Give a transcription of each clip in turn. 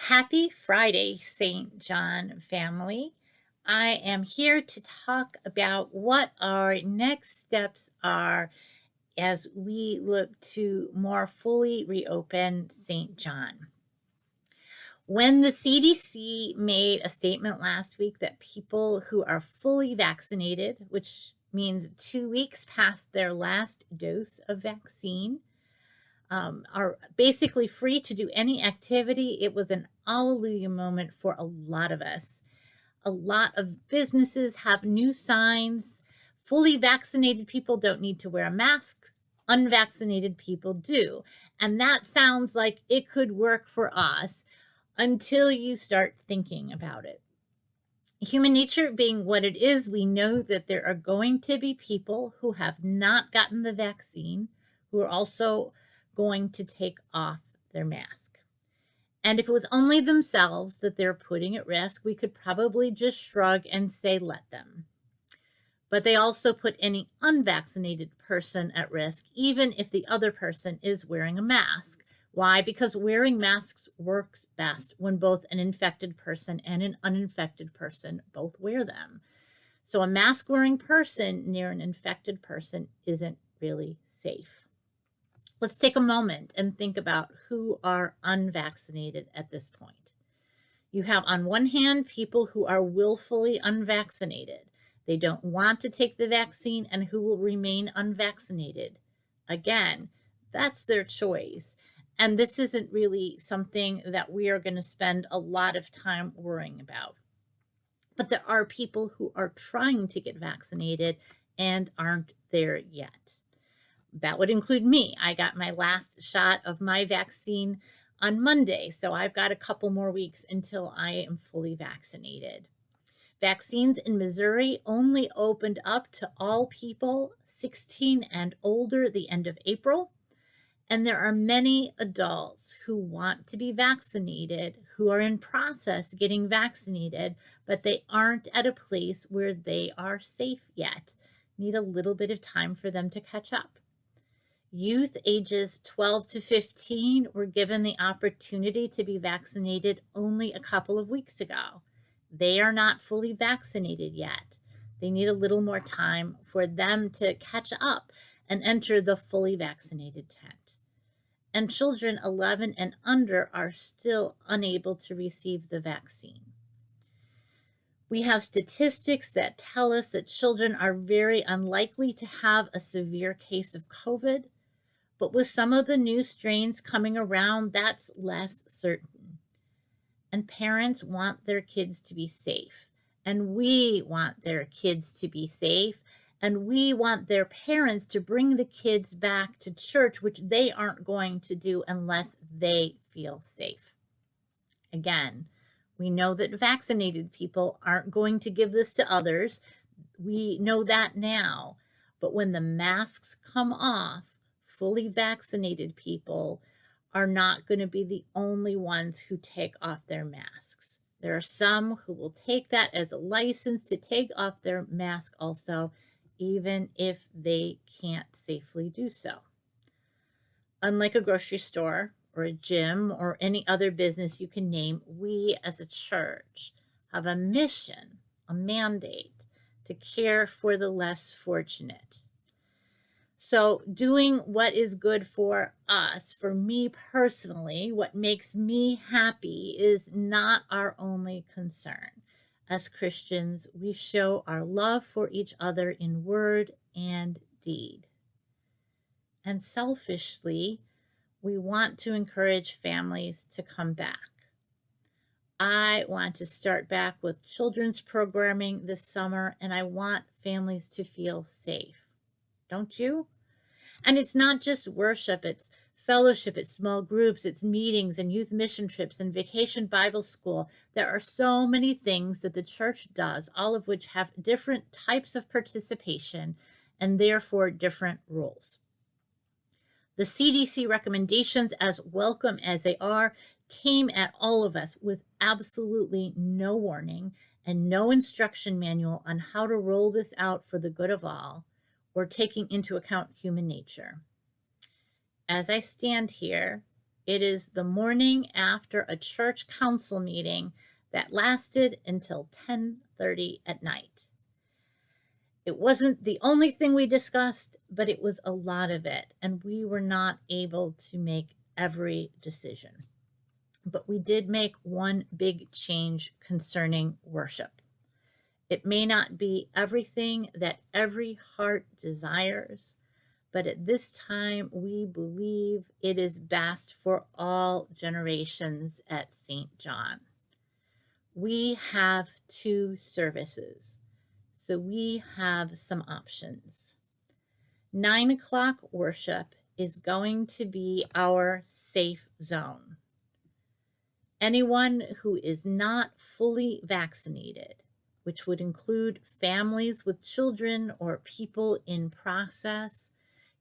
Happy Friday, St. John family. I am here to talk about what our next steps are as we look to more fully reopen St. John. When the CDC made a statement last week that people who are fully vaccinated, which means 2 weeks past their last dose of vaccine, are basically free to do any activity, it was an alleluia moment for a lot of us. A lot of businesses have new signs. Fully vaccinated people don't need to wear a mask. Unvaccinated people do. And that sounds like it could work for us until you start thinking about it. Human nature being what it is, we know that there are going to be people who have not gotten the vaccine who are also going to take off their mask. And if it was only themselves that they're putting at risk, we could probably just shrug and say, let them. But they also put any unvaccinated person at risk, even if the other person is wearing a mask. Why? Because wearing masks works best when both an infected person and an uninfected person both wear them. So a mask wearing person near an infected person isn't really safe. Let's take a moment and think about who are unvaccinated at this point. You have, on one hand, people who are willfully unvaccinated. They don't want to take the vaccine and who will remain unvaccinated. Again, that's their choice. And this isn't really something that we are going to spend a lot of time worrying about. But there are people who are trying to get vaccinated and aren't there yet. That would include me. I got my last shot of my vaccine on Monday, so I've got a couple more weeks until I am fully vaccinated. Vaccines in Missouri only opened up to all people 16 and older the end of April. And there are many adults who want to be vaccinated, who are in process getting vaccinated, but they aren't at a place where they are safe yet. Need a little bit of time for them to catch up. Youth ages 12 to 15 were given the opportunity to be vaccinated only a couple of weeks ago. They are not fully vaccinated yet. They need a little more time for them to catch up and enter the fully vaccinated tent. And children 11 and under are still unable to receive the vaccine. We have statistics that tell us that children are very unlikely to have a severe case of COVID, but with some of the new strains coming around, that's less certain. And parents want their kids to be safe, and we want their kids to be safe, and we want their parents to bring the kids back to church, which they aren't going to do unless they feel safe. Again, we know that vaccinated people aren't going to give this to others. We know that now. But when the masks come off, fully vaccinated people are not going to be the only ones who take off their masks. There are some who will take that as a license to take off their mask also, even if they can't safely do so. Unlike a grocery store or a gym or any other business you can name, we as a church have a mission, a mandate to care for the less fortunate. So doing what is good for us, for me personally, what makes me happy is not our only concern. As Christians, we show our love for each other in word and deed. And selfishly, we want to encourage families to come back. I want to start back with children's programming this summer, and I want families to feel safe. Don't you? And it's not just worship, it's fellowship, it's small groups, it's meetings and youth mission trips and vacation Bible school. There are so many things that the church does, all of which have different types of participation and therefore different rules. The CDC recommendations, as welcome as they are, came at all of us with absolutely no warning and no instruction manual on how to roll this out for the good of all, or taking into account human nature. As I stand here, It is the morning after a church council meeting that lasted until 10:30 at night. It wasn't the only thing we discussed, but it was a lot of it, and we were not able to make every decision. But we did make one big change concerning worship. It may not be everything that every heart desires, but at this time we believe it is best for all generations at St. John. We have 2 services, so we have some options. 9 o'clock worship is going to be our safe zone. Anyone who is not fully vaccinated, which would include families with children or people in process,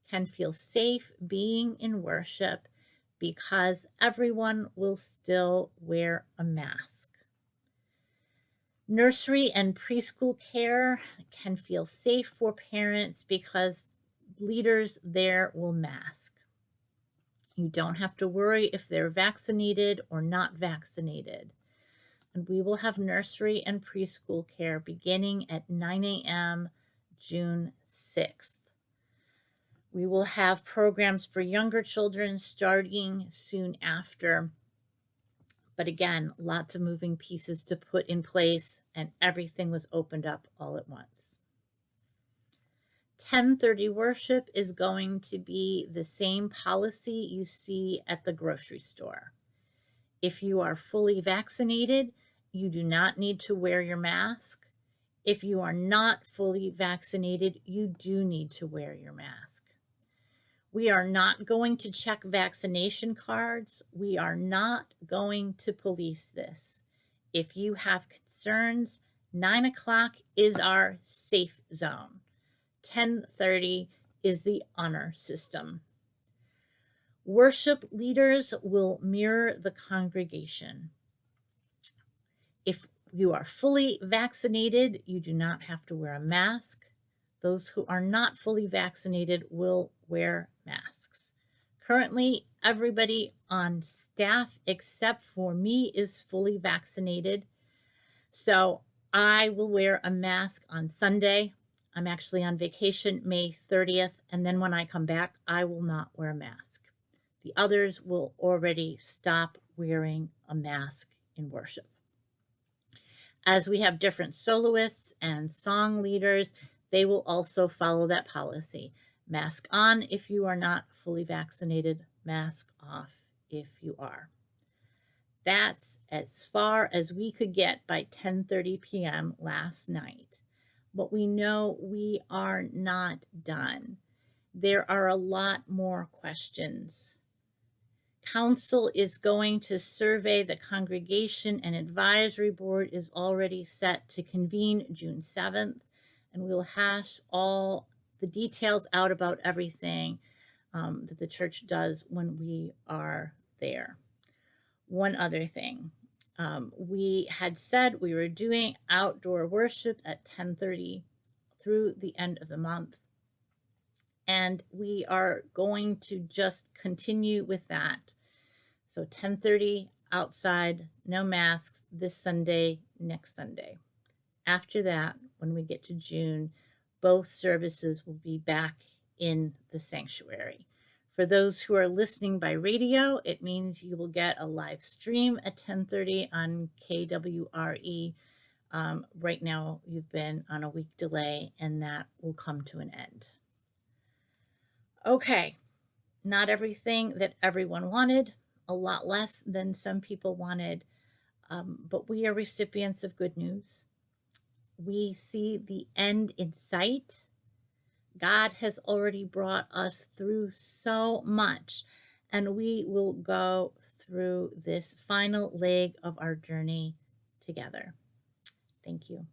can feel safe being in worship because everyone will still wear a mask. Nursery and preschool care can feel safe for parents because leaders there will mask. You don't have to worry if they're vaccinated or not vaccinated. And we will have nursery and preschool care beginning at 9 a.m. June 6th. We will have programs for younger children starting soon after. But again, lots of moving pieces to put in place, and everything was opened up all at once. 10:30 worship is going to be the same policy you see at the grocery store. If you are fully vaccinated, you do not need to wear your mask. If you are not fully vaccinated, you do need to wear your mask. We are not going to check vaccination cards. We are not going to police this. If you have concerns, 9 o'clock is our safe zone. 10:30 is the honor system. Worship leaders will mirror the congregation. If you are fully vaccinated, you do not have to wear a mask. Those who are not fully vaccinated will wear masks. Currently, everybody on staff except for me is fully vaccinated. So I will wear a mask on Sunday. I'm actually on vacation May 30th, and then when I come back, I will not wear a mask. The others will already stop wearing a mask in worship. As we have different soloists and song leaders, they will also follow that policy. Mask on if you are not fully vaccinated, mask off if you are. That's as far as we could get by 10:30 p.m. last night. But we know we are not done. There are a lot more questions. Council is going to survey the congregation, and advisory board is already set to convene June 7th, and we'll hash all the details out about everything that the church does when we are there. One other thing, we had said we were doing outdoor worship at 10:30 through the end of the month, and we are going to just continue with that. So 10:30 outside, no masks this Sunday, next Sunday. After that, when we get to June, both services will be back in the sanctuary. For those who are listening by radio, it means you will get a live stream at 10:30 on KWRE. Right now, you've been on a week delay, and that will come to an end. Okay, not everything that everyone wanted, a lot less than some people wanted, but we are recipients of good news. We see the end in sight. God has already brought us through so much, and we will go through this final leg of our journey together. Thank you.